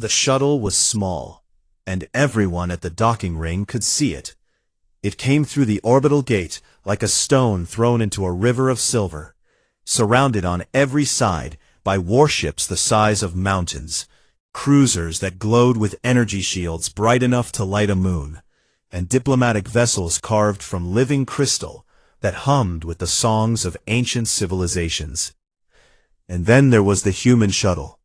The shuttle was small, and everyone at the docking ring could see it. It came through the orbital gate like a stone thrown into a river of silver, surrounded on every side by warships the size of mountains, cruisers that glowed with energy shields bright enough to light a moon, and diplomatic vessels carved from living crystal that hummed with the songs of ancient civilizations. And then there was the human shuttle.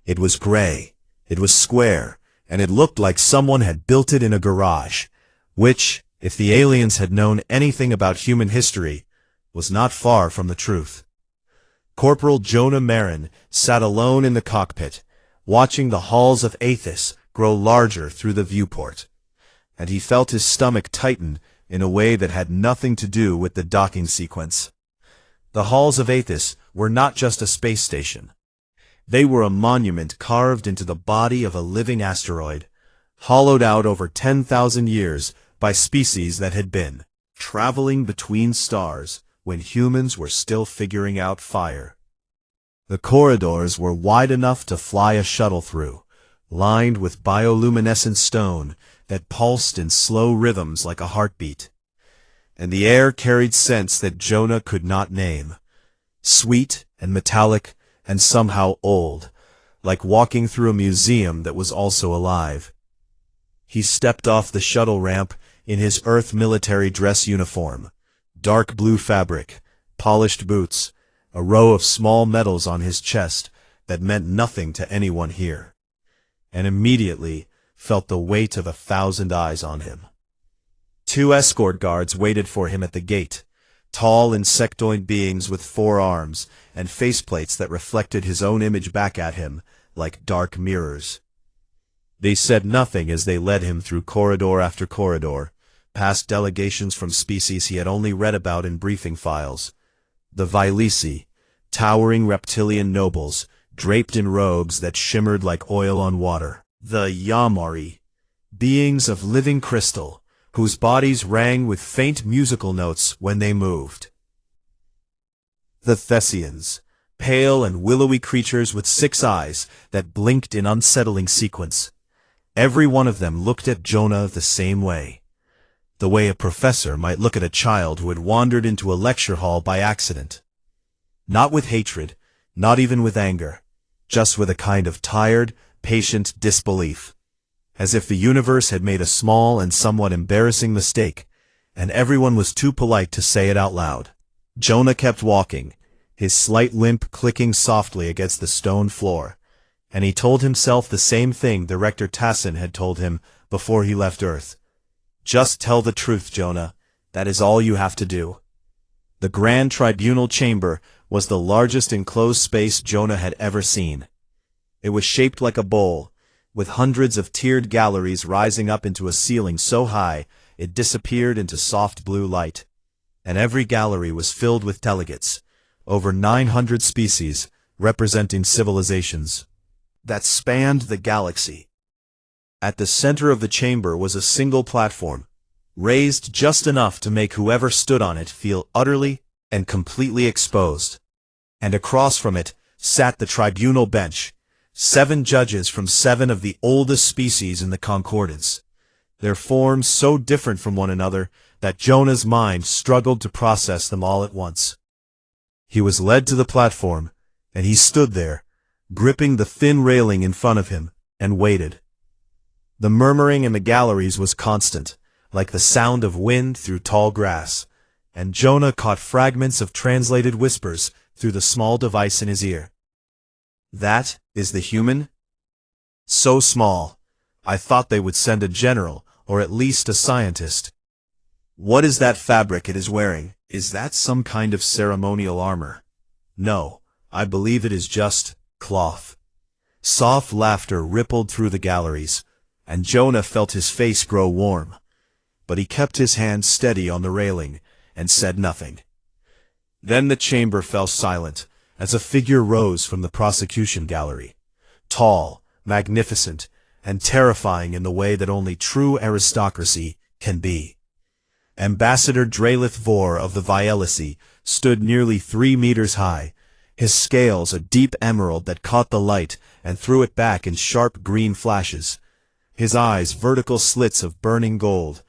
It was gray, it was square, and it looked like someone had built it in a garage, which, if the aliens had known anything about human history, was not far from the truth. Corporal Jonah Marin sat alone in the cockpit, watching the halls of Athos grow larger through the viewport, and he felt his stomach tighten in a way that had nothing to do with the docking sequence. The halls of Athos were not just a space station. They were a monument carved into the body of a living asteroid, hollowed out over 10,000 years by species that had been traveling between stars when humans were still figuring out fire. The corridors were wide enough to fly a shuttle through, lined with bioluminescent stone that pulsed in slow rhythms like a heartbeat. And the air carried scents that Jonah could not name, sweet and metallic and somehow old, like walking through a museum that was also alive. He stepped off the shuttle ramp in his Earth military dress uniform, dark blue fabric, polished boots, a row of small medals on his chest that meant nothing to anyone here, and immediately felt the weight of 1,000 eyes on him. 2 escort guards waited for him at the gate, tall insectoid beings with 4 arms and faceplates that reflected his own image back at him like dark mirrors. They said nothing as they led him through corridor after corridor, past delegations from species he had only read about in briefing files. The Vilisi, towering reptilian nobles, draped in robes that shimmered like oil on water. The Yamari, beings of living crystal, whose bodies rang with faint musical notes when they moved. The Thessians, pale and willowy creatures with 6 eyes that blinked in unsettling sequence. Every one of them looked at Jonah the same way. The way a professor might look at a child who had wandered into a lecture hall by accident. Not with hatred, not even with anger, just with a kind of tired, patient disbelief, as if the universe had made a small and somewhat embarrassing mistake, and everyone was too polite to say it out loud. Jonah kept walking, his slight limp clicking softly against the stone floor, and he told himself the same thing Director Tassin had told him before he left Earth. Just tell the truth, Jonah. That is all you have to do. The Grand Tribunal Chamber was the largest enclosed space Jonah had ever seen. It was shaped like a bowl, with hundreds of tiered galleries rising up into a ceiling so high it disappeared into soft blue light. And every gallery was filled with delegates, over 900 species, representing civilizations that spanned the galaxy. At the center of the chamber was a single platform, raised just enough to make whoever stood on it feel utterly and completely exposed. And across from it sat the tribunal bench, 7 judges from 7 of the oldest species in the concordance, their forms so different from one another that Jonah's mind struggled to process them all at once. He was led to the platform, and he stood there, gripping the thin railing in front of him, and waited. The murmuring in the galleries was constant, like the sound of wind through tall grass, and Jonah caught fragments of translated whispers through the small device in his ear. That is the human? So small. I thought they would send a general, or at least a scientist. What is that fabric it is wearing? Is that some kind of ceremonial armor? No, I believe it is just cloth. Soft laughter rippled through the galleries, and Jonah felt his face grow warm. But he kept his hand steady on the railing, and said nothing. Then the chamber fell silent, as a figure rose from the prosecution gallery, tall, magnificent, and terrifying in the way that only true aristocracy can be. Ambassador Drelith Vor of the Vielisi stood nearly 3 meters high, His scales a deep emerald that caught the light and threw it back in sharp green flashes. His eyes vertical slits of burning gold.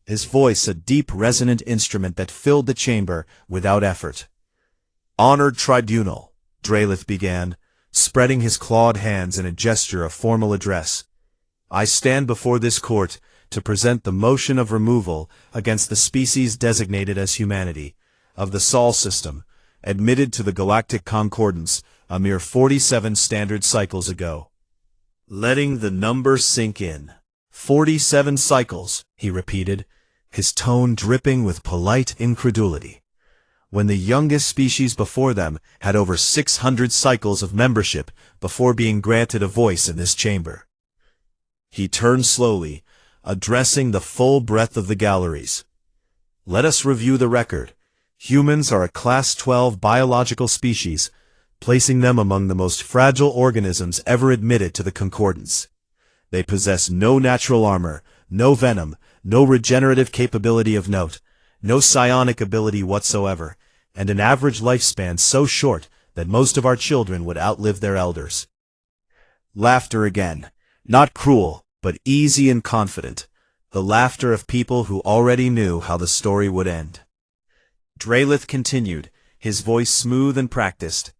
His voice a deep resonant instrument that filled the chamber without effort. "Honored Tribunal," Drelith began, spreading his clawed hands in a gesture of formal address. "I stand before this court to present the motion of removal against the species designated as humanity, of the Sol system, admitted to the Galactic Concordance a mere 47 standard cycles ago." Letting the number sink in. 47 cycles, he repeated, his tone dripping with polite incredulity. When the youngest species before them had over 600 cycles of membership before being granted a voice in this chamber. He turned slowly, addressing the full breadth of the galleries. "Let us review the record. Humans are a Class 12 biological species, placing them among the most fragile organisms ever admitted to the Concordance. They possess no natural armor, no venom, no regenerative capability of note, no psionic ability whatsoever, and an average lifespan so short that most of our children would outlive their elders." Laughter again, not cruel, but easy and confident, the laughter of people who already knew how the story would end. Drelith continued, his voice smooth and practiced.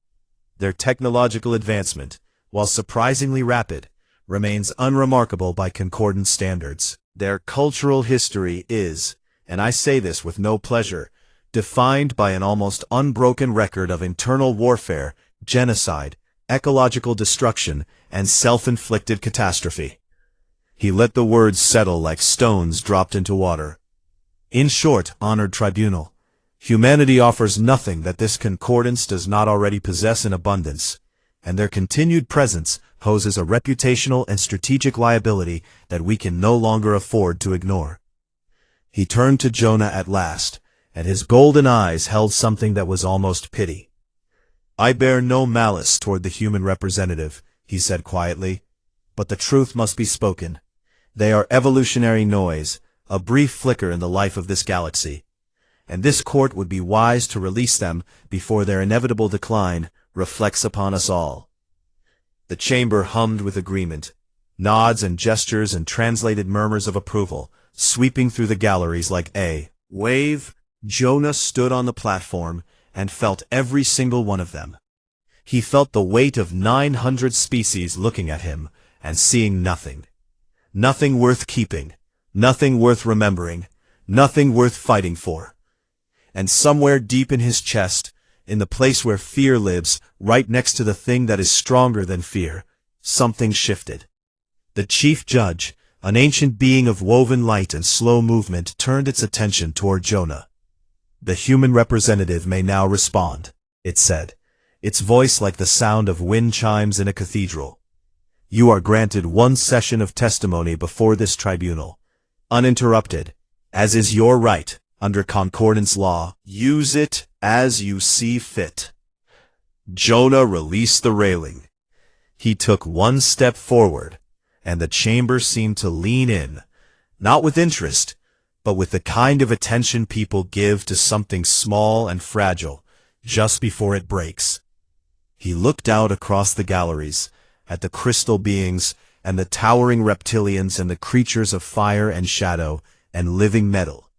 "Their technological advancement, while surprisingly rapid, remains unremarkable by concordant standards. Their cultural history is, and I say this with no pleasure, defined by an almost unbroken record of internal warfare, genocide, ecological destruction, and self-inflicted catastrophe." He let the words settle like stones dropped into water. "In short, honored tribunal, humanity offers nothing that this concordance does not already possess in abundance, and their continued presence poses a reputational and strategic liability that we can no longer afford to ignore." He turned to Jonah at last, and his golden eyes held something that was almost pity. "I bear no malice toward the human representative," he said quietly, "but the truth must be spoken. They are evolutionary noise, a brief flicker in the life of this galaxy, and this court would be wise to release them before their inevitable decline reflects upon us all." The chamber hummed with agreement, nods and gestures and translated murmurs of approval, sweeping through the galleries like a wave. Jonah stood on the platform and felt every single one of them. He felt the weight of 900 species looking at him and seeing nothing. Nothing worth keeping, nothing worth remembering, nothing worth fighting for. And somewhere deep in his chest, in the place where fear lives, right next to the thing that is stronger than fear, something shifted. The chief judge, an ancient being of woven light and slow movement, turned its attention toward Jonah. "The human representative may now respond," it said, its voice like the sound of wind chimes in a cathedral. "You are granted one session of testimony before this tribunal, uninterrupted, as is your right under concordance law. Use it as you see fit." Jonah released the railing. He took one step forward, and the chamber seemed to lean in, not with interest, but with the kind of attention people give to something small and fragile just before it breaks. He looked out across the galleries, at the crystal beings and the towering reptilians and the creatures of fire and shadow and living metal,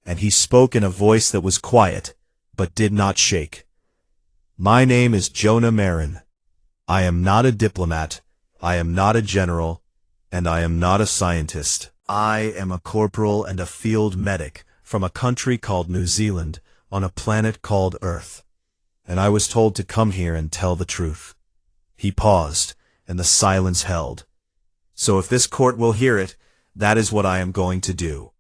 and he spoke in a voice that was quiet, but did not shake. "My name is Jonah Marin. I am not a diplomat, I am not a general, and I am not a scientist. I am a corporal and a field medic from a country called New Zealand on a planet called Earth, and I was told to come here and tell the truth." He paused, and the silence held. "So if this court will hear it, that is what I am going to do."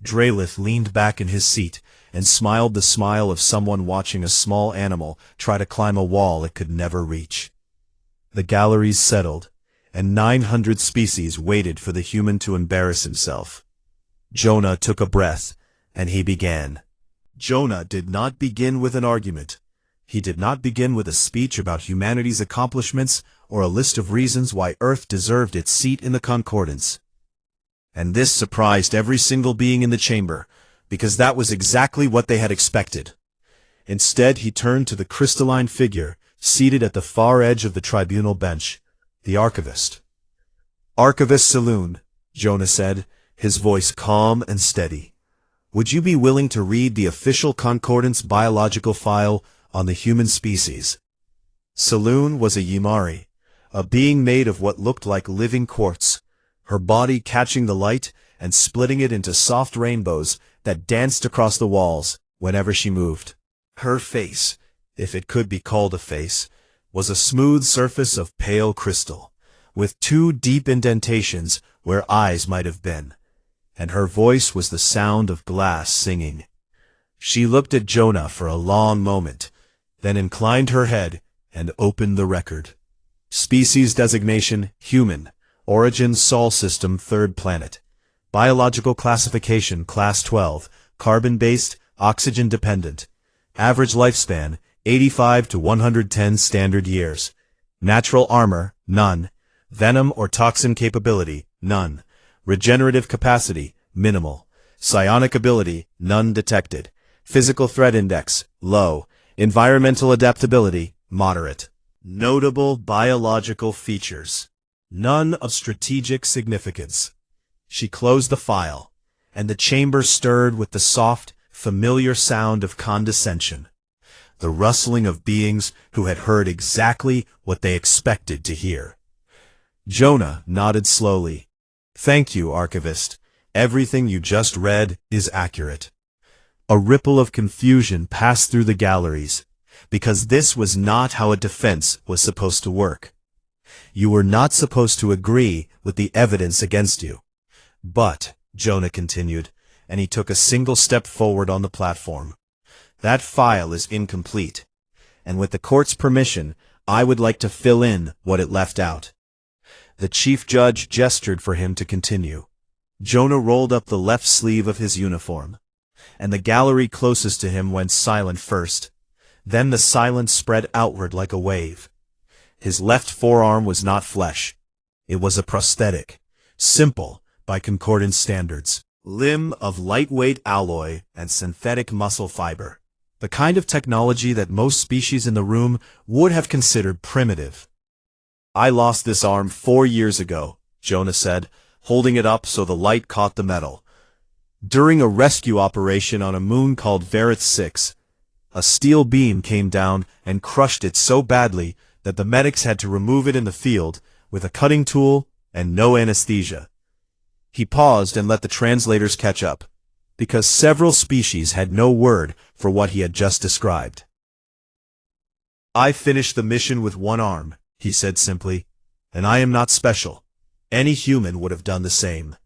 Drelith leaned back in his seat and smiled the smile of someone watching a small animal try to climb a wall it could never reach. The galleries settled, and 900 species waited for the human to embarrass himself. Jonah took a breath, and he began. Jonah did not begin with an argument. He did not begin with a speech about humanity's accomplishments or a list of reasons why Earth deserved its seat in the concordance. And this surprised every single being in the chamber, because that was exactly what they had expected. Instead, he turned to the crystalline figure seated at the far edge of the tribunal bench, the archivist. "Archivist Saloon," Jonah said, his voice calm and steady. "Would you be willing to read the official Concordance biological file on the human species?" Saloon was a Yimari, a being made of what looked like living quartz, her body catching the light and splitting it into soft rainbows that danced across the walls whenever she moved. Her face, if it could be called a face, was a smooth surface of pale crystal, with two deep indentations where eyes might have been, and her voice was the sound of glass singing. She looked at Jonah for a long moment, then inclined her head and opened the record. Species designation, human. Origin, Sol system, third planet. Biological classification, class 12. Carbon-based, oxygen-dependent. Average lifespan, 85 to 110 standard years. Natural armor, none. Venom or toxin capability, none. Regenerative capacity, minimal. Psionic ability, none detected. Physical threat index, low. Environmental adaptability, moderate. Notable biological features. None of strategic significance. She closed the file, and the chamber stirred with the soft, familiar sound of condescension, the rustling of beings who had heard exactly what they expected to hear. Jonah nodded slowly. "Thank you, Archivist. Everything you just read is accurate." A ripple of confusion passed through the galleries, because this was not how a defense was supposed to work. You were not supposed to agree with the evidence against you. "But," Jonah continued, and he took a single step forward on the platform, "that file is incomplete, and with the court's permission, I would like to fill in what it left out." The chief judge gestured for him to continue. Jonah rolled up the left sleeve of his uniform, and the gallery closest to him went silent first. Then the silence spread outward like a wave. His left forearm was not flesh. It was a prosthetic, simple by concordance standards, limb of lightweight alloy and synthetic muscle fiber, the kind of technology that most species in the room would have considered primitive. "I lost this arm 4 years ago," Jonah said, holding it up so the light caught the metal. "During a rescue operation on a moon called Verith 6, a steel beam came down and crushed it so badly that the medics had to remove it in the field with a cutting tool and no anesthesia." He paused and let the translators catch up, because several species had no word for what he had just described. "I finished the mission with one arm," he said simply, "and I am not special. Any human would have done the same."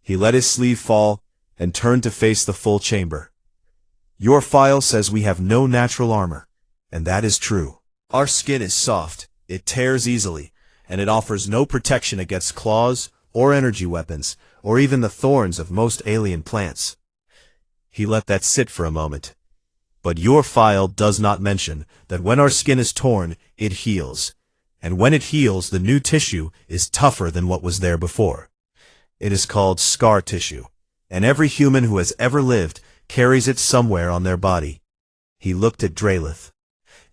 He let his sleeve fall and turned to face the full chamber. "Your file says we have no natural armor, and that is true. Our skin is soft, it tears easily, and it offers no protection against claws or energy weapons, or even the thorns of most alien plants." He let that sit for a moment. "But your file does not mention that when our skin is torn, it heals, and when it heals, the new tissue is tougher than what was there before. It is called scar tissue, and every human who has ever lived carries it somewhere on their body." He looked at Draelith.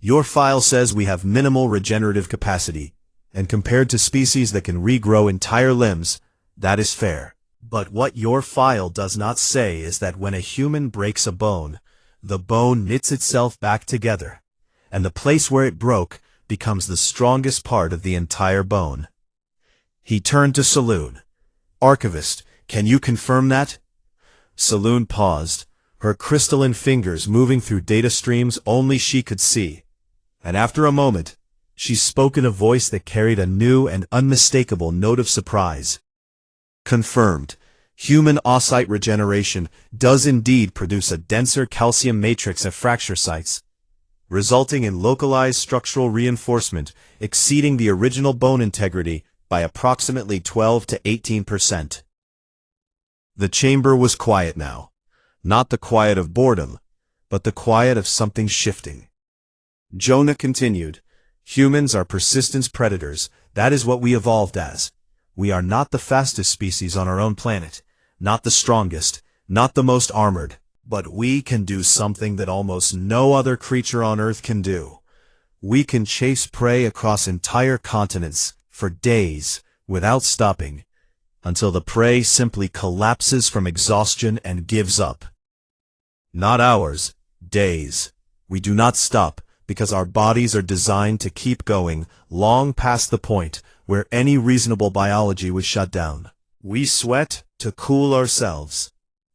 "Your file says we have minimal regenerative capacity, and compared to species that can regrow entire limbs, that is fair. But what your file does not say is that when a human breaks a bone, the bone knits itself back together, and the place where it broke becomes the strongest part of the entire bone." He turned to Saloon. "Archivist, can you confirm that?" Saloon paused, her crystalline fingers moving through data streams only she could see, and after a moment, she spoke in a voice that carried a new and unmistakable note of surprise. "Confirmed. Human oocyte regeneration does indeed produce a denser calcium matrix at fracture sites, resulting in localized structural reinforcement exceeding the original bone integrity by approximately 12 to 18%. The chamber was quiet now, not the quiet of boredom, but the quiet of something shifting. Jonah continued, "Humans are persistence predators. That is what we evolved as. We are not the fastest species on our own planet, not the strongest, not the most armored, but we can do something that almost no other creature on Earth can do. We can chase prey across entire continents for days without stopping, until the prey simply collapses from exhaustion and gives up. Not hours, days. We do not stop because our bodies are designed to keep going long past the point where any reasonable biology was shut down. We sweat to cool ourselves.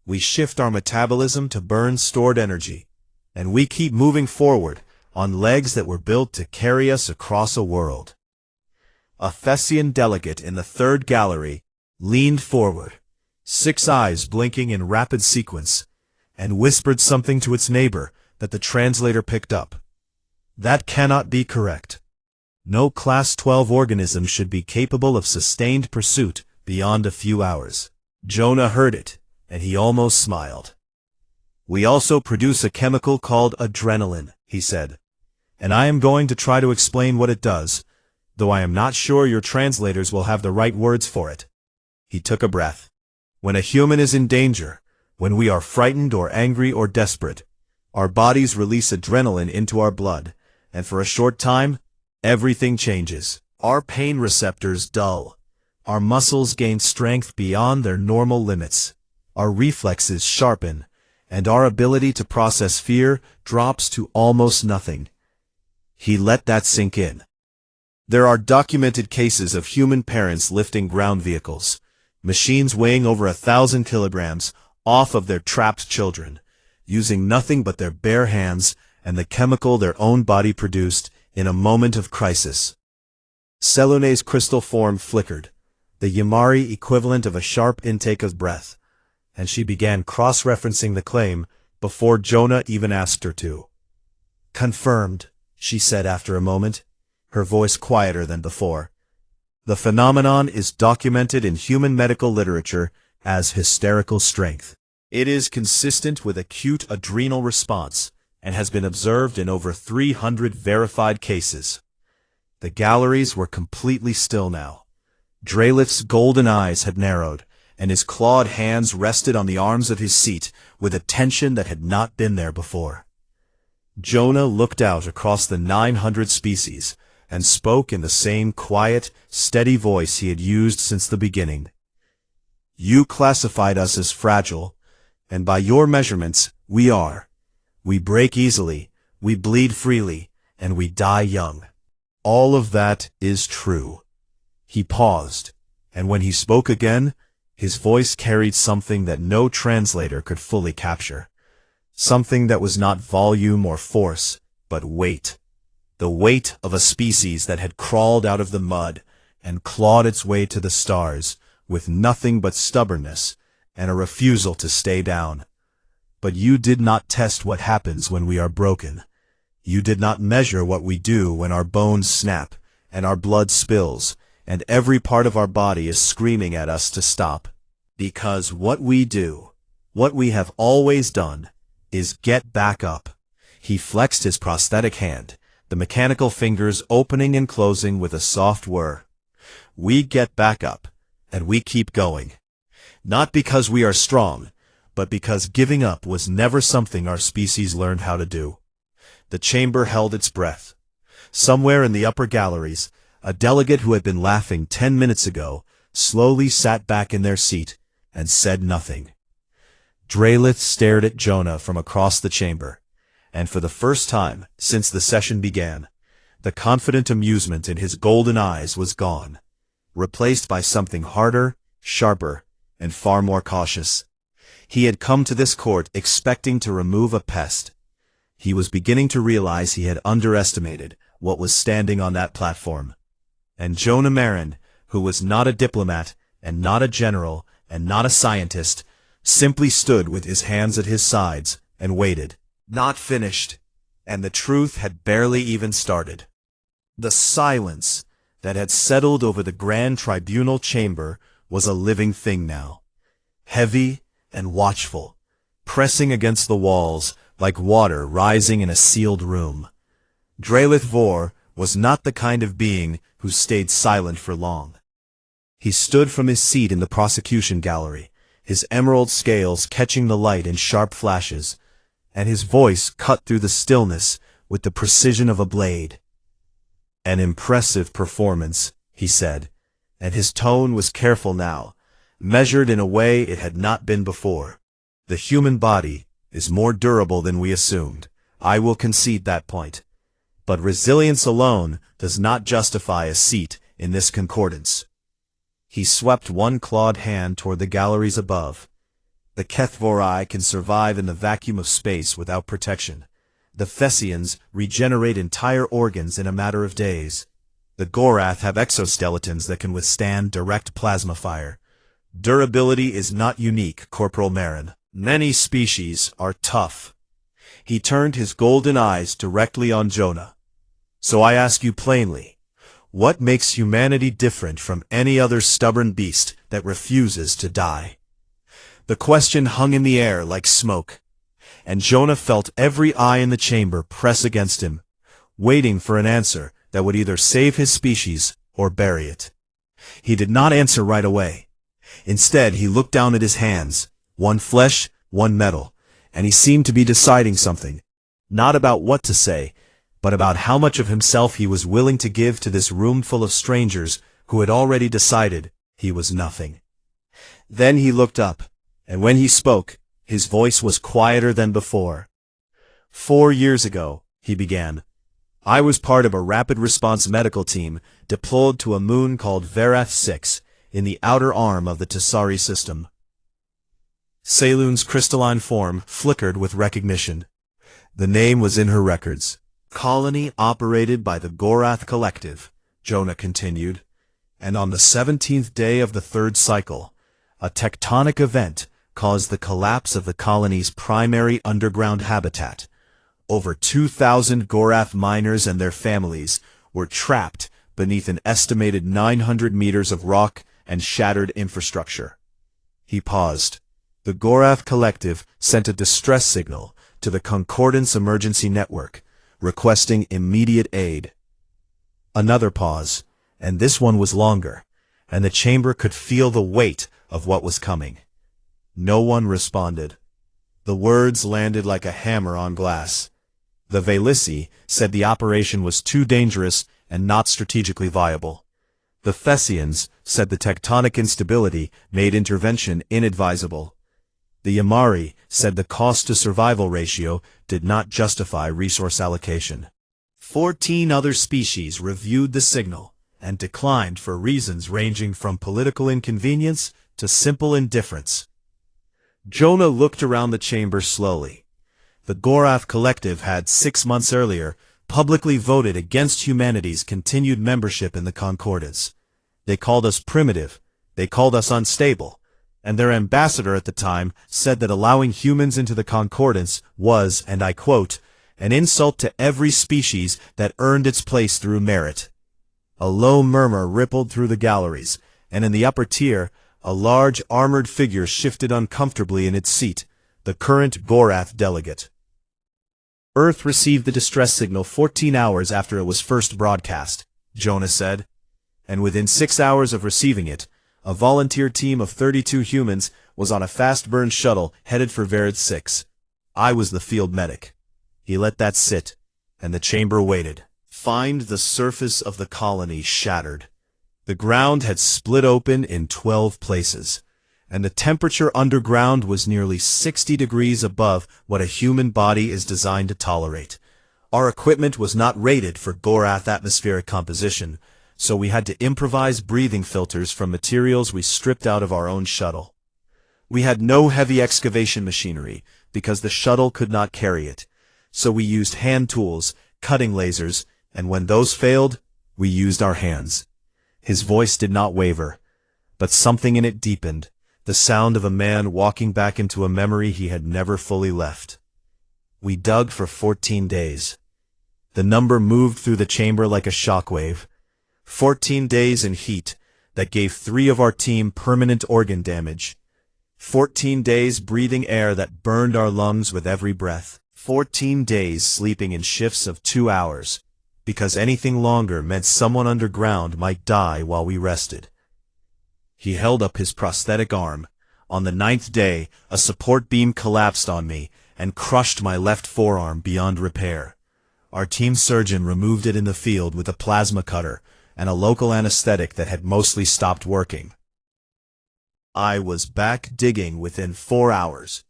We shift our metabolism to burn stored energy, and we keep moving forward on legs that were built to carry us across a world. A Thessian delegate in the third gallery leaned forward, 6 eyes blinking in rapid sequence, and whispered something to its neighbor that the translator picked up. That cannot be correct. No Class 12 organism should be capable of sustained pursuit beyond a few hours. Jonah heard it, and he almost smiled. We also produce a chemical called adrenaline, he said, and I am going to try to explain what it does, though I am not sure your translators will have the right words for it. He took a breath. When a human is in danger, when we are frightened or angry or desperate, our bodies release adrenaline into our blood, and for a short time, everything changes. Our pain receptors dull. Our muscles gain strength beyond their normal limits. Our reflexes sharpen, and our ability to process fear drops to almost nothing. He let that sink in. There are documented cases of human parents lifting ground vehicles, machines weighing over 1,000 kilograms, off of their trapped children, using nothing but their bare hands and the chemical their own body produced in a moment of crisis. Selone's crystal form flickered, the Yamari equivalent of a sharp intake of breath, and she began cross-referencing the claim before Jonah even asked her to. Confirmed, she said after a moment, her voice quieter than before. The phenomenon is documented in human medical literature as hysterical strength. It is consistent with acute adrenal response and has been observed in over 300 verified cases. The galleries were completely still now. Drelith's golden eyes had narrowed, and his clawed hands rested on the arms of his seat with a tension that had not been there before. Jonah looked out across the 900 species and spoke in the same quiet, steady voice he had used since the beginning. You classified us as fragile, and by your measurements, we are. We break easily, we bleed freely, and we die young. All of that is true. He paused, and when he spoke again, his voice carried something that no translator could fully capture. Something that was not volume or force, but weight. The weight of a species that had crawled out of the mud and clawed its way to the stars with nothing but stubbornness and a refusal to stay down. But you did not test what happens when we are broken. You did not measure what we do when our bones snap and our blood spills and every part of our body is screaming at us to stop. Because what we do, what we have always done, is get back up. He flexed his prosthetic hand, the mechanical fingers opening and closing with a soft whir. We get back up, and we keep going. Not because we are strong, but because giving up was never something our species learned how to do. The chamber held its breath. Somewhere in the upper galleries, a delegate who had been laughing 10 minutes ago slowly sat back in their seat and said nothing. Drelith stared at Jonah from across the chamber, and for the first time since the session began, the confident amusement in his golden eyes was gone, replaced by something harder, sharper, and far more cautious. He had come to this court expecting to remove a pest. He was beginning to realize he had underestimated what was standing on that platform. And Jonah Marin, who was not a diplomat, and not a general, and not a scientist, simply stood with his hands at his sides and waited. Not finished, and the truth had barely even started. The silence that had settled over the grand tribunal chamber was a living thing now, heavy and watchful, pressing against the walls like water rising in a sealed room. Drelith Vor was not the kind of being who stayed silent for long. He stood from his seat in the prosecution gallery, his emerald scales catching the light in sharp flashes, and his voice cut through the stillness with the precision of a blade. An impressive performance, he said, and his tone was careful now, measured in a way it had not been before. The human body is more durable than we assumed. I will concede that point. But resilience alone does not justify a seat in this concordance. He swept one clawed hand toward the galleries above. The HFY can survive in the vacuum of space without protection. The Thessians regenerate entire organs in a matter of days. The Gorath have exoskeletons that can withstand direct plasma fire. Durability is not unique, Corporal Marin. Many species are tough. He turned his golden eyes directly on Jonah. So I ask you plainly, what makes humanity different from any other stubborn beast that refuses to die? The question hung in the air like smoke, and Jonah felt every eye in the chamber press against him, waiting for an answer that would either save his species or bury it. He did not answer right away. Instead, he looked down at his hands, one flesh, one metal, and he seemed to be deciding something, not about what to say, but about how much of himself he was willing to give to this room full of strangers who had already decided he was nothing. Then he looked up, and when he spoke, his voice was quieter than before. 4 years ago, he began, I was part of a rapid response medical team deployed to a moon called Verath 6 in the outer arm of the Tessari system. Saloon's crystalline form flickered with recognition. The name was in her records. Colony operated by the Gorath Collective, Jonah continued, and on the 17th day of the third cycle, a tectonic event caused the collapse of the colony's primary underground habitat. Over 2,000 Gorath miners and their families were trapped beneath an estimated 900 meters of rock and shattered infrastructure. He paused. The Gorath Collective sent a distress signal to the Concordance Emergency Network, requesting immediate aid. Another pause, and this one was longer, and the chamber could feel the weight of what was coming. No one responded. The words landed like a hammer on glass. The Velissi said the operation was too dangerous and not strategically viable. The Thessians said the tectonic instability made intervention inadvisable. The Yamari said the cost-to-survival ratio did not justify resource allocation. 14 other species reviewed the signal and declined for reasons ranging from political inconvenience to simple indifference. Jonah looked around the chamber slowly. The Gorath Collective had 6 months earlier publicly voted against humanity's continued membership in the Concordance. They called us primitive, they called us unstable, and their ambassador at the time said that allowing humans into the Concordance was, and I quote, an insult to every species that earned its place through merit. A low murmur rippled through the galleries, and in the upper tier, a large armored figure shifted uncomfortably in its seat, the current Gorath delegate. Earth received the distress signal 14 hours after it was first broadcast, Jonah said, and within 6 hours of receiving it, a volunteer team of 32 humans was on a fast-burn shuttle headed for Verath 6. I was the field medic. He let that sit, and the chamber waited. Find the surface of the colony shattered. The ground had split open in 12 places, and the temperature underground was nearly 60 degrees above what a human body is designed to tolerate. Our equipment was not rated for Gorath atmospheric composition, so we had to improvise breathing filters from materials we stripped out of our own shuttle. We had no heavy excavation machinery because the shuttle could not carry it, so we used hand tools, cutting lasers, and when those failed, we used our hands. His voice did not waver, but something in it deepened, the sound of a man walking back into a memory he had never fully left. We dug for 14 days. The number moved through the chamber like a shockwave. 14 days in heat that gave 3 of our team permanent organ damage. 14 days breathing air that burned our lungs with every breath. 14 days sleeping in shifts of 2 hours, because anything longer meant someone underground might die while we rested. He held up his prosthetic arm. On the 9th day, a support beam collapsed on me and crushed my left forearm beyond repair. Our team surgeon removed it in the field with a plasma cutter and a local anesthetic that had mostly stopped working. I was back digging within 4 hours.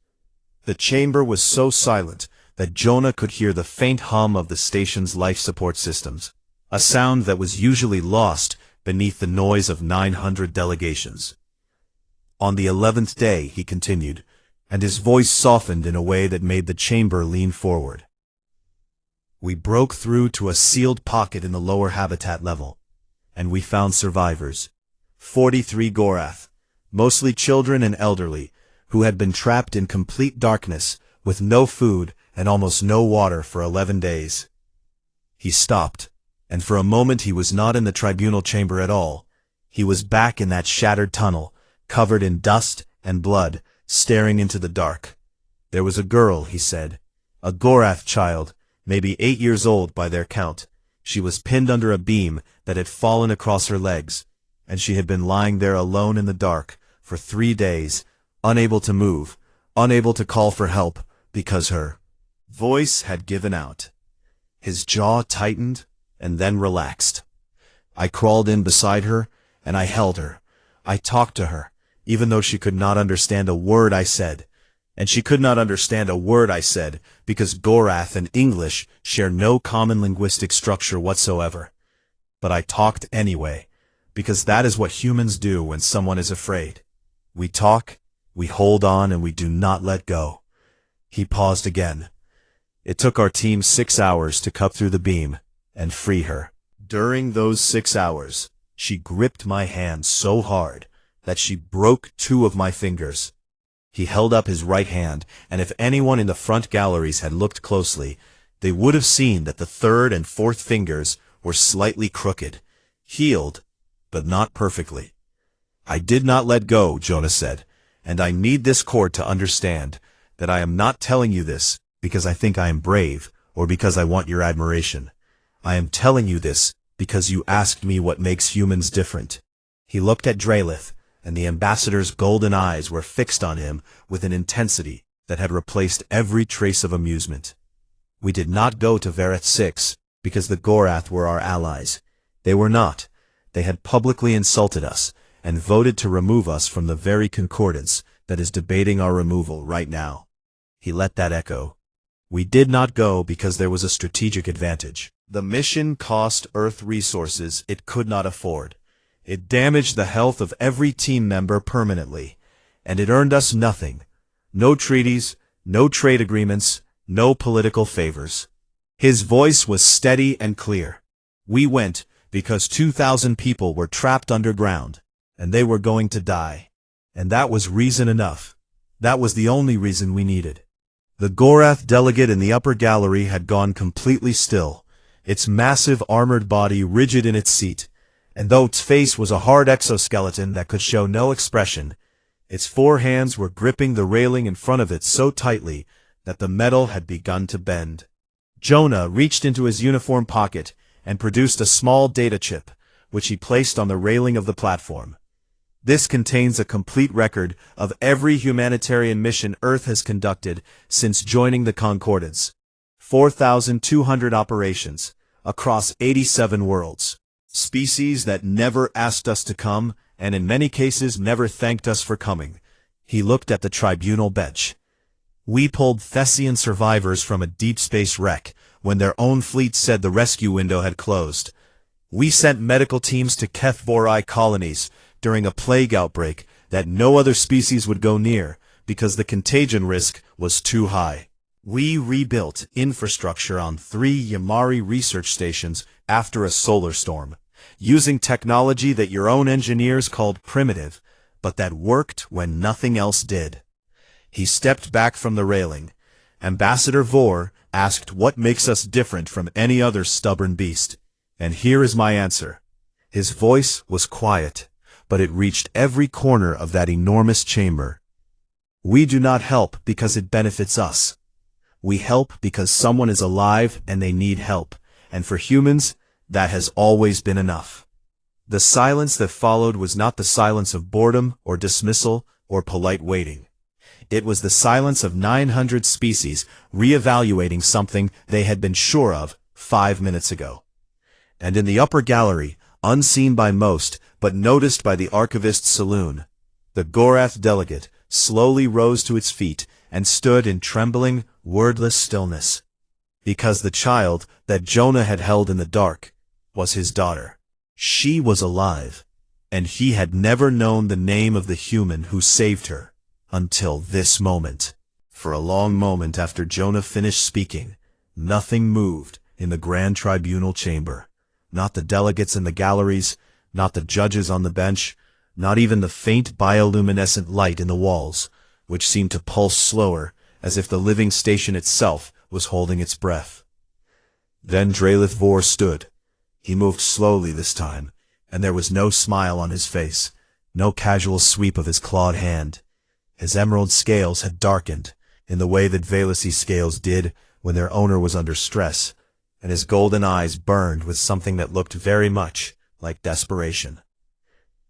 The chamber was so silent that Jonah could hear the faint hum of the station's life support systems, a sound that was usually lost beneath the noise of 900 delegations. On the 11th day, he continued, and his voice softened in a way that made the chamber lean forward. We broke through to a sealed pocket in the lower habitat level, and we found survivors. 43 Gorath, mostly children and elderly, who had been trapped in complete darkness with no food and almost no water for 11 days. He stopped, and for a moment he was not in the tribunal chamber at all. He was back in that shattered tunnel, covered in dust and blood, staring into the dark. There was a girl, he said, a Gorath child, maybe 8 years old by their count. She was pinned under a beam that had fallen across her legs, and she had been lying there alone in the dark for 3 days, unable to move, unable to call for help, because her voice had given out. His jaw tightened and then relaxed. I crawled in beside her, and I held her. I talked to her, even though she could not understand a word I said. And she could not understand a word I said, because Gorath and English share no common linguistic structure whatsoever. But I talked anyway, because that is what humans do when someone is afraid. We talk, we hold on, and we do not let go. He paused again. It took our team 6 hours to cut through the beam and free her. During those 6 hours, she gripped my hand so hard that she broke 2 of my fingers. He held up his right hand, and if anyone in the front galleries had looked closely, they would have seen that the 3rd and 4th fingers were slightly crooked, healed, but not perfectly. I did not let go, Jonah said, and I need this court to understand that I am not telling you this because I think I am brave or because I want your admiration. I am telling you this because you asked me what makes humans different. He looked at Drelith, and the ambassador's golden eyes were fixed on him with an intensity that had replaced every trace of amusement. We did not go to Vareth 6 because the Gorath were our allies. They were not. They had publicly insulted us and voted to remove us from the very concordance that is debating our removal right now. He let that echo. We did not go because there was a strategic advantage. The mission cost Earth resources it could not afford. It damaged the health of every team member permanently, and it earned us nothing. No treaties, no trade agreements, no political favors. His voice was steady and clear. We went because 2,000 people were trapped underground, and they were going to die. And that was reason enough. That was the only reason we needed. The Gorath delegate in the upper gallery had gone completely still, its massive armored body rigid in its seat, and though its face was a hard exoskeleton that could show no expression, its 4 hands were gripping the railing in front of it so tightly that the metal had begun to bend. Jonah reached into his uniform pocket and produced a small data chip, which he placed on the railing of the platform. This contains a complete record of every humanitarian mission Earth has conducted since joining the Concordance. 4,200 operations, across 87 worlds. Species that never asked us to come, and in many cases never thanked us for coming. He looked at the tribunal bench. We pulled Thessian survivors from a deep space wreck when their own fleet said the rescue window had closed. We sent medical teams to Keth-Vorai colonies during a plague outbreak that no other species would go near because the contagion risk was too high. We rebuilt infrastructure on 3 Yamari research stations after a solar storm, using technology that your own engineers called primitive, but that worked when nothing else did. He stepped back from the railing. Ambassador Vor asked what makes us different from any other stubborn beast. And here is my answer. His voice was quiet, but it reached every corner of that enormous chamber. We do not help because it benefits us. We help because someone is alive and they need help, and for humans, that has always been enough. The silence that followed was not the silence of boredom or dismissal or polite waiting. It was the silence of 900 species reevaluating something they had been sure of 5 minutes ago. And in the upper gallery, unseen by most, but noticed by the archivist's saloon, the Gorath delegate slowly rose to its feet and stood in trembling, wordless stillness. Because the child that Jonah had held in the dark was his daughter. She was alive, and he had never known the name of the human who saved her until this moment. For a long moment after Jonah finished speaking, nothing moved in the grand tribunal chamber. Not the delegates in the galleries, not the judges on the bench, not even the faint bioluminescent light in the walls, which seemed to pulse slower, as if the living station itself was holding its breath. Then Drelith Vor stood. He moved slowly this time, and there was no smile on his face, no casual sweep of his clawed hand. His emerald scales had darkened, in the way that Valassi scales did when their owner was under stress, and his golden eyes burned with something that looked very much like desperation.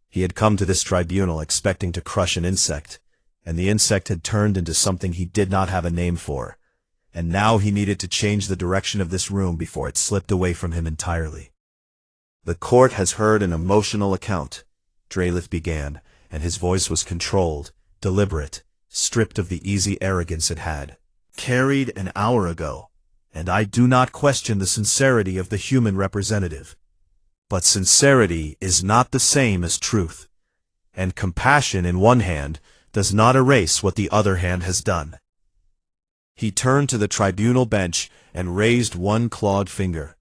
He had come to this tribunal expecting to crush an insect, and the insect had turned into something he did not have a name for, and now he needed to change the direction of this room before it slipped away from him entirely. "The court has heard an emotional account," Drelith began, and his voice was controlled, deliberate, stripped of the easy arrogance it had. "Carried an hour ago, and I do not question the sincerity of the human representative. But sincerity is not the same as truth, and compassion in one hand does not erase what the other hand has done." He turned to the tribunal bench and raised one clawed finger.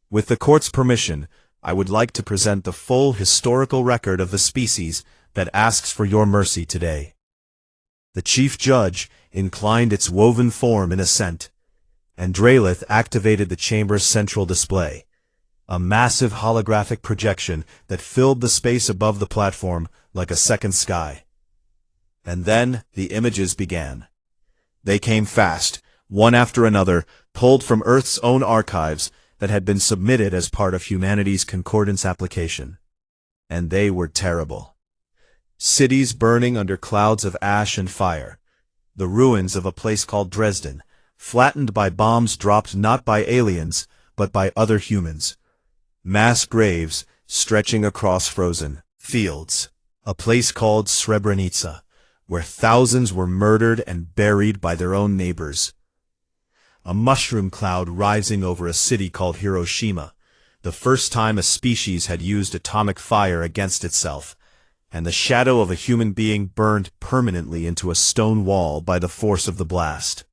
"With the court's permission, I would like to present the full historical record of the species that asks for your mercy today." The chief judge inclined its woven form in assent, and Drelith activated the chamber's central display, a massive holographic projection that filled the space above the platform like a second sky. And then the images began. They came fast, one after another, pulled from Earth's own archives that had been submitted as part of humanity's concordance application. And they were terrible. Cities burning under clouds of ash and fire, the ruins of a place called Dresden, flattened by bombs dropped not by aliens, but by other humans. Mass graves stretching across frozen fields, a place called Srebrenica, where thousands were murdered and buried by their own neighbors. A mushroom cloud rising over a city called Hiroshima, the first time a species had used atomic fire against itself, and the shadow of a human being burned permanently into a stone wall by the force of the blast.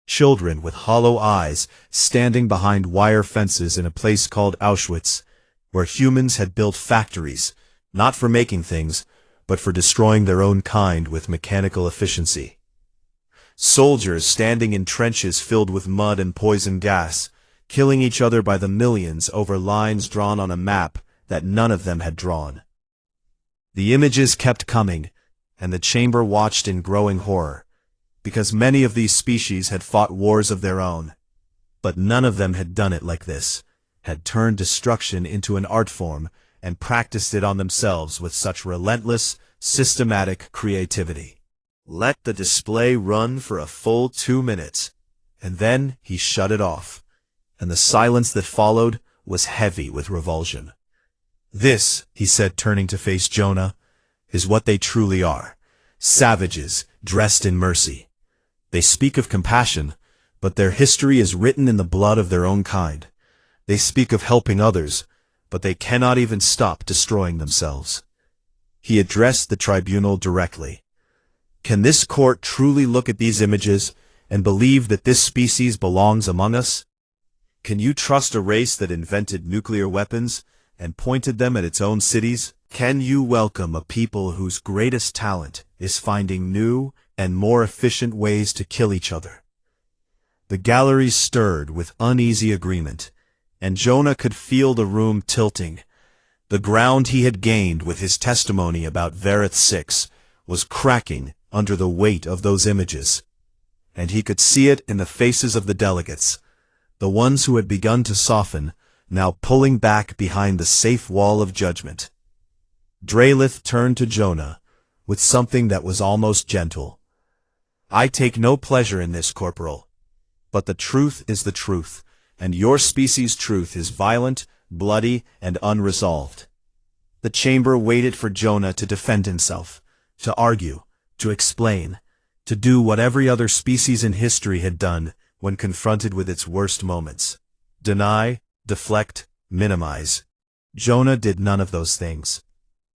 Children with hollow eyes standing behind wire fences in a place called Auschwitz, where humans had built factories, not for making things, but for destroying their own kind with mechanical efficiency. Soldiers standing in trenches filled with mud and poison gas, killing each other by the millions over lines drawn on a map that none of them had drawn. The images kept coming, and the chamber watched in growing horror, because many of these species had fought wars of their own, but none of them had done it like this, had turned destruction into an art form and practiced it on themselves with such relentless, systematic creativity. Let the display run for a full 2 minutes, and then he shut it off, and the silence that followed was heavy with revulsion. "This," he said, turning to face Jonah, "is what they truly are. Savages dressed in mercy. They speak of compassion, but their history is written in the blood of their own kind. They speak of helping others, but they cannot even stop destroying themselves." He addressed the tribunal directly. "Can this court truly look at these images and believe that this species belongs among us? Can you trust a race that invented nuclear weapons and pointed them at its own cities? Can you welcome a people whose greatest talent is finding new and more efficient ways to kill each other?" The galleries stirred with uneasy agreement, and Jonah could feel the room tilting. The ground he had gained with his testimony about Vareth 6 was cracking under the weight of those images, and he could see it in the faces of the delegates, the ones who had begun to soften, now pulling back behind the safe wall of judgment. Drelith turned to Jonah with something that was almost gentle. "I take no pleasure in this, Corporal, but the truth is the truth, and your species' truth is violent, bloody, and unresolved. The chamber waited for Jonah to defend himself, to argue, to explain, to do what every other species in history had done when confronted with its worst moments. Deny, deflect, minimize. Jonah did none of those things.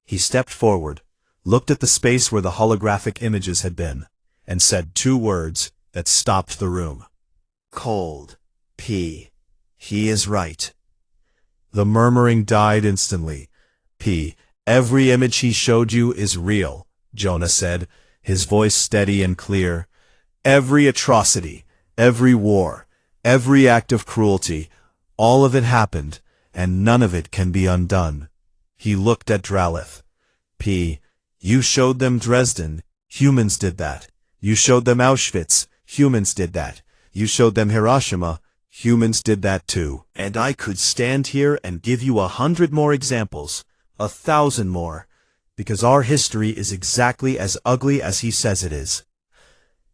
He stepped forward, looked at the space where the holographic images had been, and said 2 words that stopped the room. Cold. P. He is right. The murmuring died instantly. P. Every image he showed you is real, Jonah said, his voice steady and clear. Every atrocity, every war, every act of cruelty, all of it happened, and none of it can be undone. He looked at Dralith. P. You showed them Dresden, humans did that. You showed them Auschwitz, humans did that. You showed them Hiroshima, humans did that too. And I could stand here and give you 100 more examples, 1,000 more, because our history is exactly as ugly as he says it is.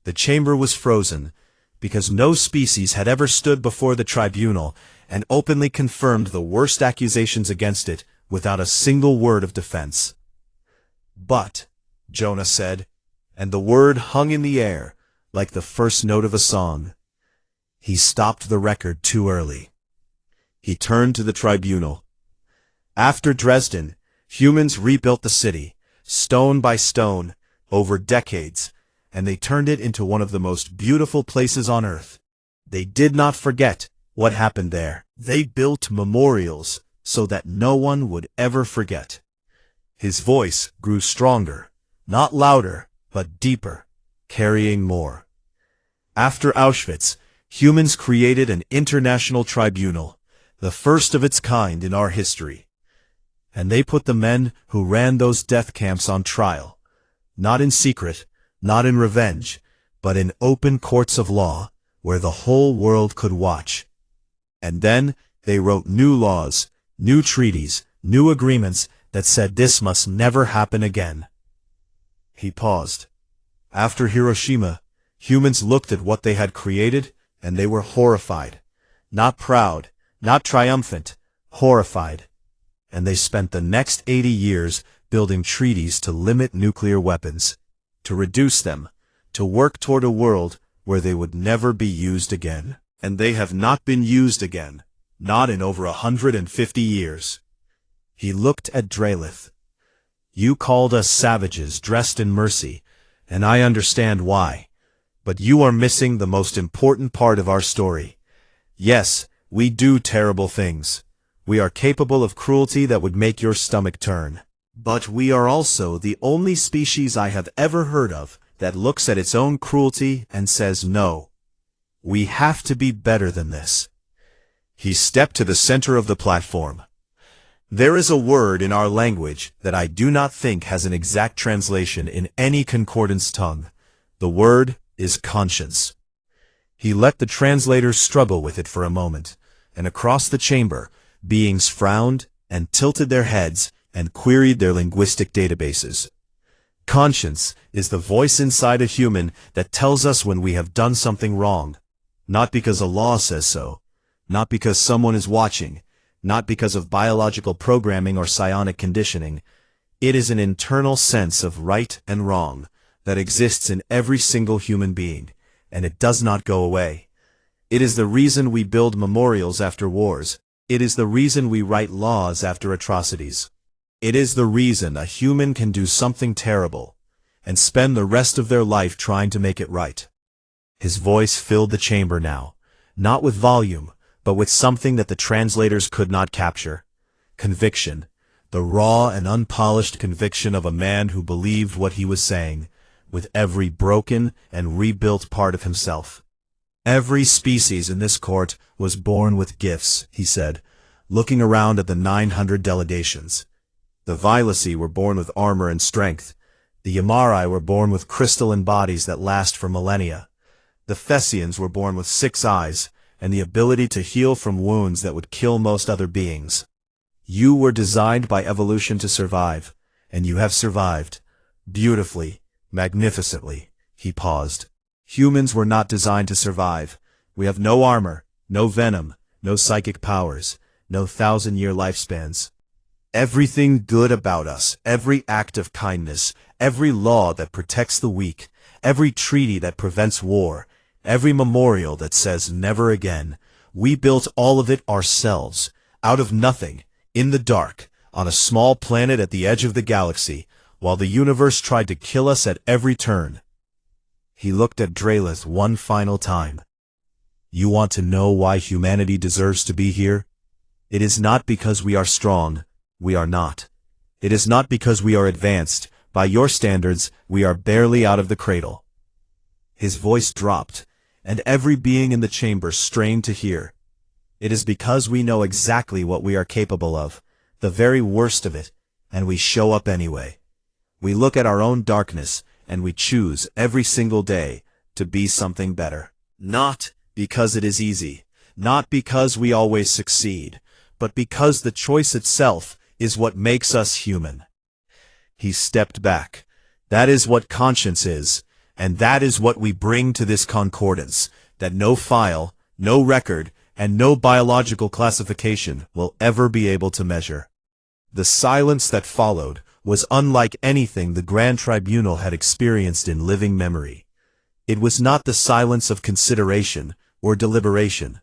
The chamber was frozen, because no species had ever stood before the tribunal and openly confirmed the worst accusations against it without a single word of defense. But, Jonah said, and the word hung in the air like the first note of a song. He stopped the record too early. He turned to the tribunal. After Dresden, humans rebuilt the city, stone by stone, over decades, and they turned it into one of the most beautiful places on Earth. They did not forget what happened there. They built memorials so that no one would ever forget. His voice grew stronger, not louder, but deeper, carrying more. After Auschwitz, humans created an international tribunal, the first of its kind in our history. And they put the men who ran those death camps on trial, not in secret, not in revenge, but in open courts of law, where the whole world could watch. And then they wrote new laws, new treaties, new agreements that said this must never happen again. He paused. After Hiroshima, humans looked at what they had created, and they were horrified. Not proud, not triumphant, horrified. And they spent the next 80 years building treaties to limit nuclear weapons, to reduce them, to work toward a world where they would never be used again. And they have not been used again, not in over 150 years. He looked at Dralith. You called us savages dressed in mercy, and I understand why. But you are missing the most important part of our story. Yes, we do terrible things. We are capable of cruelty that would make your stomach turn. But we are also the only species I have ever heard of that looks at its own cruelty and says no. We have to be better than this. He stepped to the center of the platform. There is a word in our language that I do not think has an exact translation in any concordance tongue. The word is conscience. He let the translators struggle with it for a moment, and across the chamber, beings frowned and tilted their heads and queried their linguistic databases. Conscience is the voice inside a human that tells us when we have done something wrong, not because a law says so, not because someone is watching, not because of biological programming or psionic conditioning. It is an internal sense of right and wrong that exists in every single human being, and it does not go away. It is the reason we build memorials after wars. It is the reason we write laws after atrocities. It is the reason a human can do something terrible and spend the rest of their life trying to make it right. His voice filled the chamber now, not with volume, but with something that the translators could not capture. Conviction, the raw and unpolished conviction of a man who believed what he was saying, with every broken and rebuilt part of himself. Every species in this court was born with gifts, he said, looking around at the 900 delegations. The Vilaci were born with armor and strength. The Yamari were born with crystalline bodies that last for millennia. The Thessians were born with 6 eyes, and the ability to heal from wounds that would kill most other beings. You were designed by evolution to survive, and you have survived. Beautifully, magnificently. He paused. Humans were not designed to survive. We have no armor, no venom, no psychic powers, no 1,000-year lifespans. Everything good about us, every act of kindness, every law that protects the weak, every treaty that prevents war, every memorial that says never again, we built all of it ourselves, out of nothing, in the dark, on a small planet at the edge of the galaxy, while the universe tried to kill us at every turn. He looked at Drelith one final time. You want to know why humanity deserves to be here? It is not because we are strong. We are not. It is not because we are advanced. By your standards, we are barely out of the cradle. His voice dropped, and every being in the chamber strained to hear. It is because we know exactly what we are capable of, the very worst of it, and we show up anyway. We look at our own darkness, and we choose every single day to be something better. Not because it is easy, not because we always succeed, but because the choice itself is what makes us human. He stepped back. That is what conscience is, and that is what we bring to this concordance, that no file, no record, and no biological classification will ever be able to measure. The silence that followed was unlike anything the Grand Tribunal had experienced in living memory. It was not the silence of consideration or deliberation.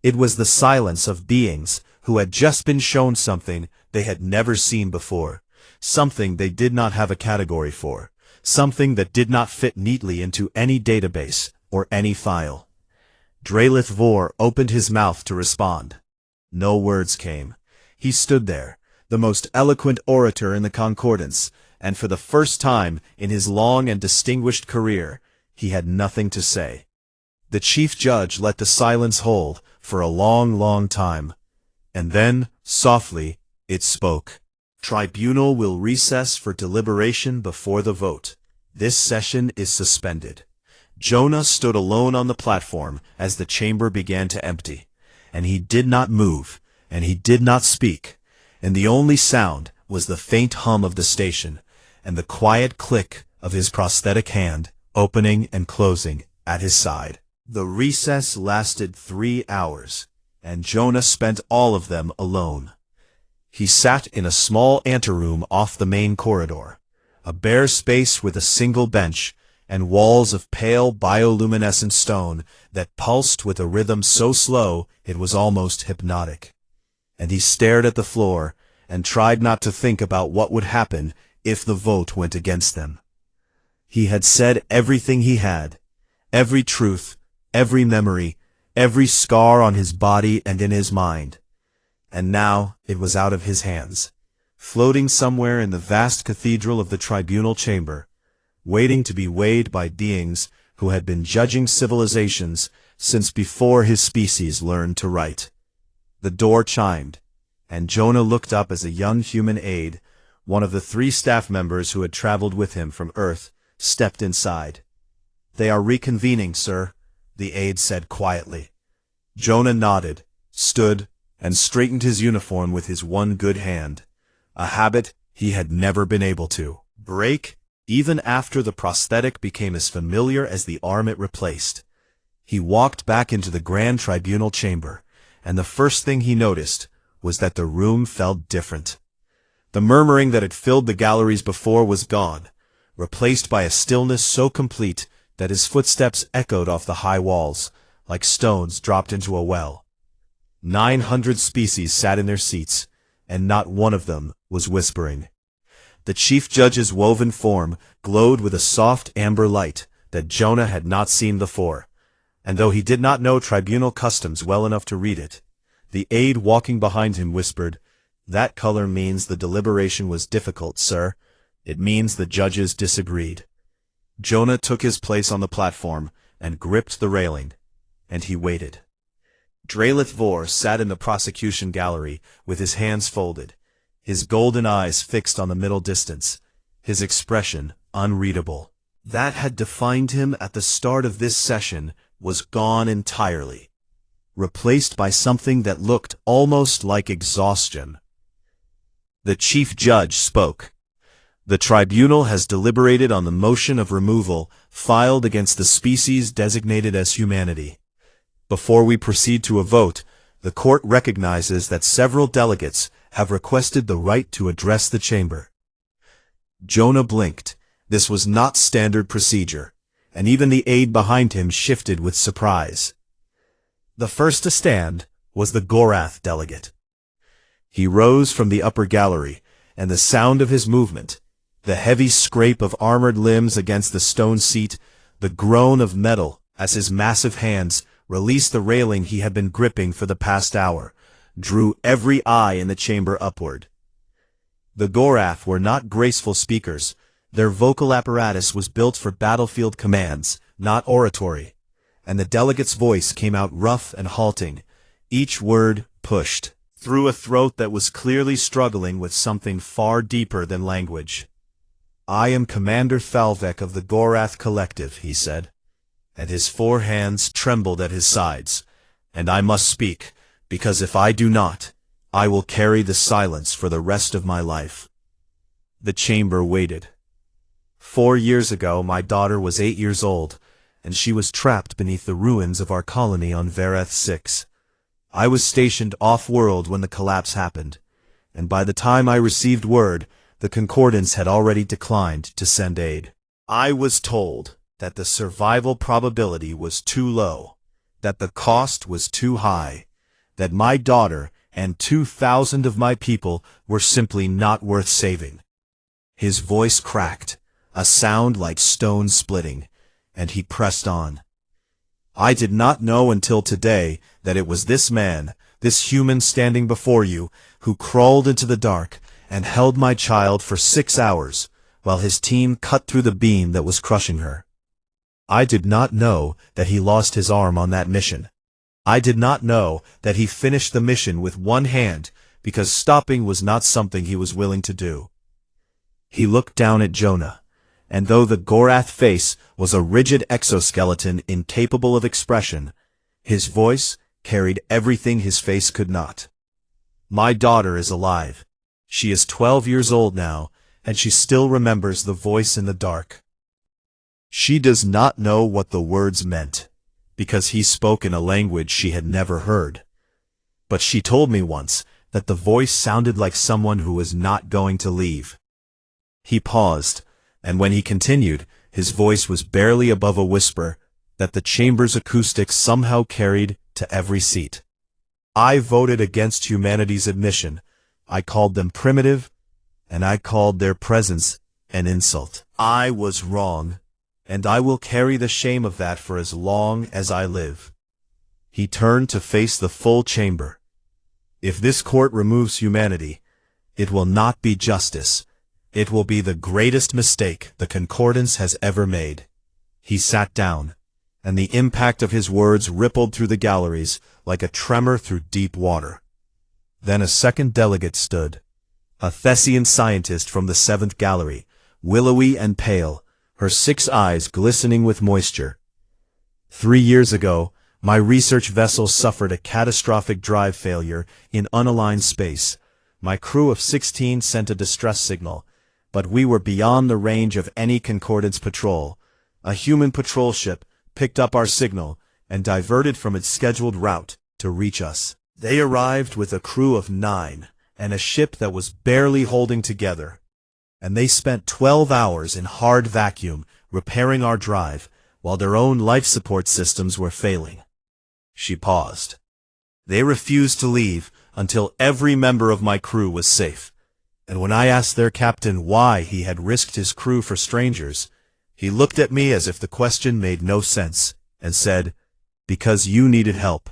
It was the silence of beings who had just been shown something they had never seen before, something they did not have a category for, something that did not fit neatly into any database or any file. Drelith Vor opened his mouth to respond. No words came. He stood there, the most eloquent orator in the concordance, and for the first time in his long and distinguished career, he had nothing to say. The chief judge let the silence hold for a long, long time, and then, softly, it spoke. Tribunal will recess for deliberation before the vote. This session is suspended. Jonah stood alone on the platform as the chamber began to empty, and he did not move, and he did not speak, and the only sound was the faint hum of the station, and the quiet click of his prosthetic hand, opening and closing at his side. The recess lasted 3 hours, and Jonah spent all of them alone. He sat in a small anteroom off the main corridor, a bare space with a single bench, and walls of pale bioluminescent stone that pulsed with a rhythm so slow it was almost hypnotic. And he stared at the floor and tried not to think about what would happen if the vote went against them. He had said everything he had, every truth, every memory, every scar on his body and in his mind. And now it was out of his hands, floating somewhere in the vast cathedral of the tribunal chamber, waiting to be weighed by beings who had been judging civilizations since before his species learned to write. The door chimed, and Jonah looked up as a young human aide, one of the 3 staff members who had traveled with him from Earth, stepped inside. "They are reconvening, sir," the aide said quietly. Jonah nodded, stood, and straightened his uniform with his one good hand, a habit he had never been able to break, even after the prosthetic became as familiar as the arm it replaced. He walked back into the Grand Tribunal chamber, and the first thing he noticed was that the room felt different. The murmuring that had filled the galleries before was gone, replaced by a stillness so complete that his footsteps echoed off the high walls, like stones dropped into a well. 900 species sat in their seats, and not one of them was whispering. The chief judge's woven form glowed with a soft amber light that Jonah had not seen before, and though he did not know tribunal customs well enough to read it, the aide walking behind him whispered, "That color means the deliberation was difficult, sir. It means the judges disagreed." Jonah took his place on the platform and gripped the railing, and he waited. Drelith Vor sat in the prosecution gallery with his hands folded, his golden eyes fixed on the middle distance, his expression unreadable. That had defined him at the start of this session was gone entirely, replaced by something that looked almost like exhaustion. The chief judge spoke. "The tribunal has deliberated on the motion of removal filed against the species designated as humanity. Before we proceed to a vote, The court recognizes that several delegates have requested the right to address the chamber. Jonah blinked. This was not standard procedure, and even the aide behind him shifted with surprise. The first to stand was the Gorath delegate. He rose from the upper gallery, and the sound of his movement, the heavy scrape of armored limbs against the stone seat, the groan of metal as his massive hands released the railing he had been gripping for the past hour, drew every eye in the chamber upward. The Gorath were not graceful speakers. Their vocal apparatus was built for battlefield commands, not oratory, and the delegate's voice came out rough and halting, each word pushed through a throat that was clearly struggling with something far deeper than language. "I am Commander Thalvek of the Gorath Collective," he said, and his four hands trembled at his sides. "And I must speak, because if I do not, I will carry the silence for the rest of my life." The chamber waited. 4 years ago, my daughter was 8 years old, and she was trapped beneath the ruins of our colony on Vareth 6. I was stationed off-world when the collapse happened, and by the time I received word, the Concordance had already declined to send aid. I was told that the survival probability was too low, that the cost was too high, that my daughter and 2,000 of my people were simply not worth saving. His voice cracked, a sound like stone splitting, and he pressed on. "I did not know until today that it was this man, this human standing before you, who crawled into the dark and held my child for 6 hours, while his team cut through the beam that was crushing her. I did not know that he lost his arm on that mission. I did not know that he finished the mission with one hand, because stopping was not something he was willing to do." He looked down at Jonah, and though the Gorath face was a rigid exoskeleton incapable of expression, his voice carried everything his face could not. "My daughter is alive. She is 12 years old now, and she still remembers the voice in the dark. She does not know what the words meant, because he spoke in a language she had never heard. But she told me once that the voice sounded like someone who was not going to leave." He paused, and when he continued, his voice was barely above a whisper that the chamber's acoustics somehow carried to every seat. "I voted against humanity's admission. I called them primitive, and I called their presence an insult. I was wrong, and I will carry the shame of that for as long as I live." He turned to face the full chamber. "If this court removes humanity, it will not be justice. It will be the greatest mistake the Concordance has ever made." He sat down, and the impact of his words rippled through the galleries like a tremor through deep water. Then a second delegate stood, a Thessian scientist from the 7th gallery, willowy and pale, her 6 eyes glistening with moisture. "3 years ago, my research vessel suffered a catastrophic drive failure in unaligned space. My crew of 16 sent a distress signal, but we were beyond the range of any Concordance patrol. A human patrol ship picked up our signal and diverted from its scheduled route to reach us. They arrived with a crew of 9 and a ship that was barely holding together, and they spent 12 hours in hard vacuum repairing our drive while their own life support systems were failing." She paused. "They refused to leave until every member of my crew was safe, and when I asked their captain why he had risked his crew for strangers, he looked at me as if the question made no sense, and said, 'Because you needed help.'"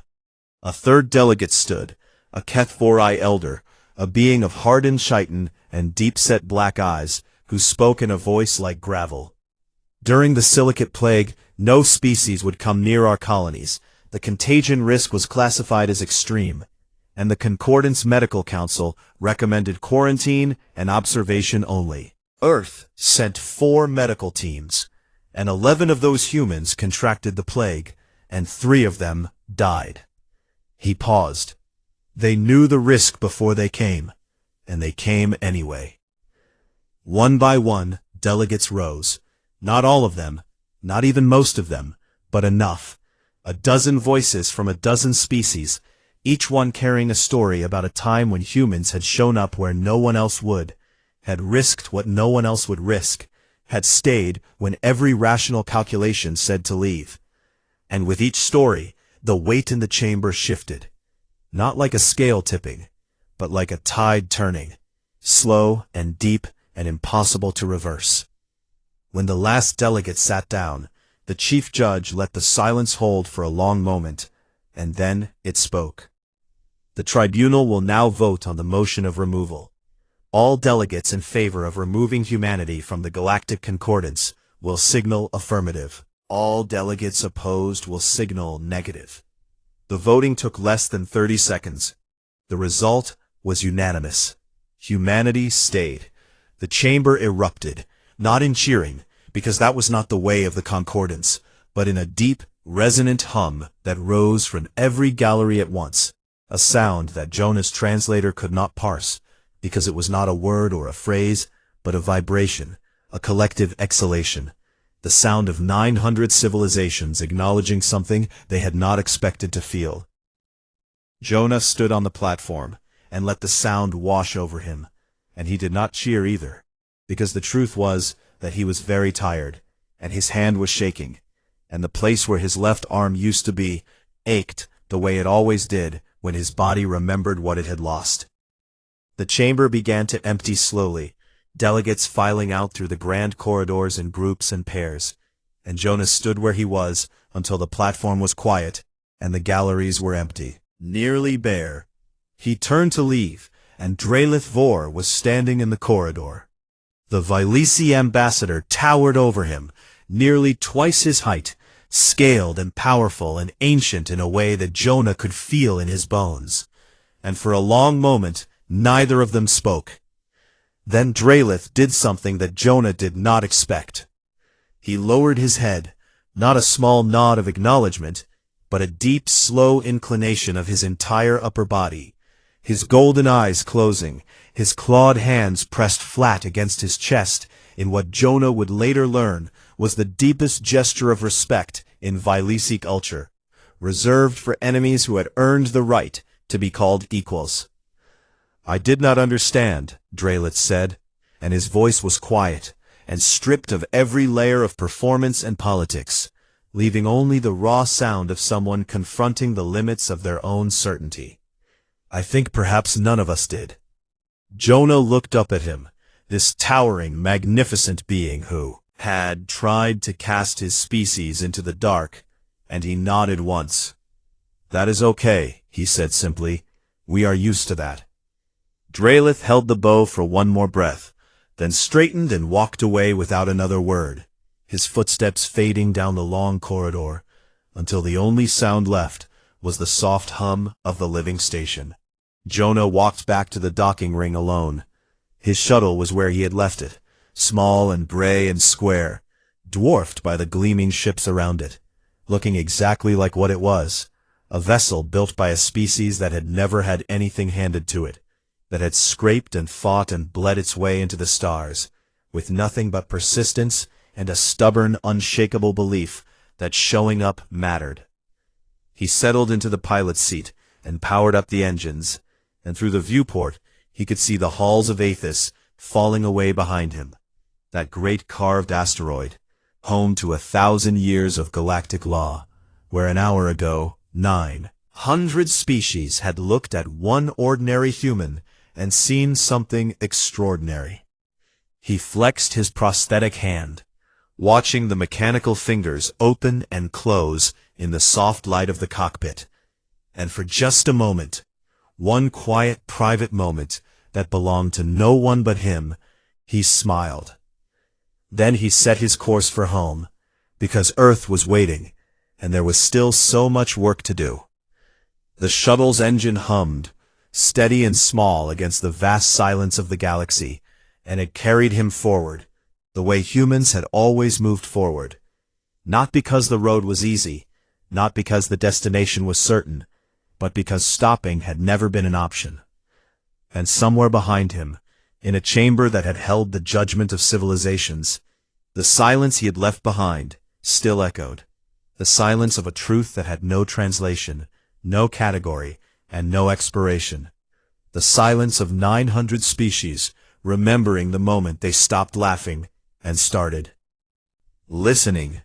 A third delegate stood, a Kethvori elder, a being of hardened chitin and deep-set black eyes, who spoke in a voice like gravel. "During the Silicate Plague, no species would come near our colonies. The contagion risk was classified as extreme, and the Concordance Medical Council recommended quarantine and observation only. Earth sent 4 medical teams, and 11 of those humans contracted the plague, and 3 of them died." He paused. "They knew the risk before they came, and they came anyway." One by one, delegates rose. Not all of them, not even most of them, but enough. A dozen voices from a dozen species, each one carrying a story about a time when humans had shown up where no one else would, had risked what no one else would risk, had stayed when every rational calculation said to leave. And with each story, the weight in the chamber shifted. Not like a scale tipping, but like a tide turning, slow and deep and impossible to reverse. When the last delegate sat down, the chief judge let the silence hold for a long moment, and then it spoke. The tribunal will now vote on the motion of removal. All delegates in favor of removing humanity from the Galactic Concordance will signal affirmative. All delegates opposed will signal negative. The voting took less than 30 seconds. The result was unanimous. Humanity stayed. The chamber erupted, not in cheering, because that was not the way of the Concordance, but in a deep, resonant hum that rose from every gallery at once, a sound that Jonah's translator could not parse, because it was not a word or a phrase, but a vibration, a collective exhalation, the sound of 900 civilizations acknowledging something they had not expected to feel. Jonah stood on the platform and let the sound wash over him, and he did not cheer either, because the truth was that he was very tired, and his hand was shaking, and the place where his left arm used to be ached the way it always did when his body remembered what it had lost. The chamber began to empty slowly, delegates filing out through the grand corridors in groups and pairs, and Jonah stood where he was until the platform was quiet and the galleries were empty, nearly bare. He turned to leave, and Drelith Vor was standing in the corridor. The Vilisi ambassador towered over him, nearly twice his height, scaled and powerful and ancient in a way that Jonah could feel in his bones. And for a long moment, neither of them spoke. Then Drelith did something that Jonah did not expect. He lowered his head, not a small nod of acknowledgement, but a deep, slow inclination of his entire upper body, his golden eyes closing, his clawed hands pressed flat against his chest in what Jonah would later learn was the deepest gesture of respect in Vilisi culture, reserved for enemies who had earned the right to be called equals. "I did not understand," Drelith said, and his voice was quiet and stripped of every layer of performance and politics, leaving only the raw sound of someone confronting the limits of their own certainty. "I think perhaps none of us did." Jonah looked up at him, this towering, magnificent being who had tried to cast his species into the dark, and he nodded once. "That is okay," he said simply. "We are used to that." Drelith held the bow for one more breath, then straightened and walked away without another word, his footsteps fading down the long corridor, until the only sound left was the soft hum of the living station. Jonah walked back to the docking ring alone. His shuttle was where he had left it, small and gray and square, dwarfed by the gleaming ships around it, looking exactly like what it was, a vessel built by a species that had never had anything handed to it, that had scraped and fought and bled its way into the stars, with nothing but persistence and a stubborn, unshakable belief that showing up mattered. He settled into the pilot's seat and powered up the engines, and through the viewport he could see the halls of Aethys falling away behind him, that great carved asteroid, home to 1,000 years of galactic law, where an hour ago 900 species had looked at one ordinary human and seen something extraordinary. He flexed his prosthetic hand, watching the mechanical fingers open and close in the soft light of the cockpit, and for just a moment, one quiet private moment that belonged to no one but him, he smiled. Then he set his course for home, because Earth was waiting, and there was still so much work to do. The shuttle's engine hummed, steady and small against the vast silence of the galaxy, and it carried him forward, the way humans had always moved forward. Not because the road was easy, not because the destination was certain, but because stopping had never been an option. And somewhere behind him, in a chamber that had held the judgment of civilizations, the silence he had left behind still echoed, the silence of a truth that had no translation, no category, and no expiration. The silence of 900 species, remembering the moment they stopped laughing and started listening.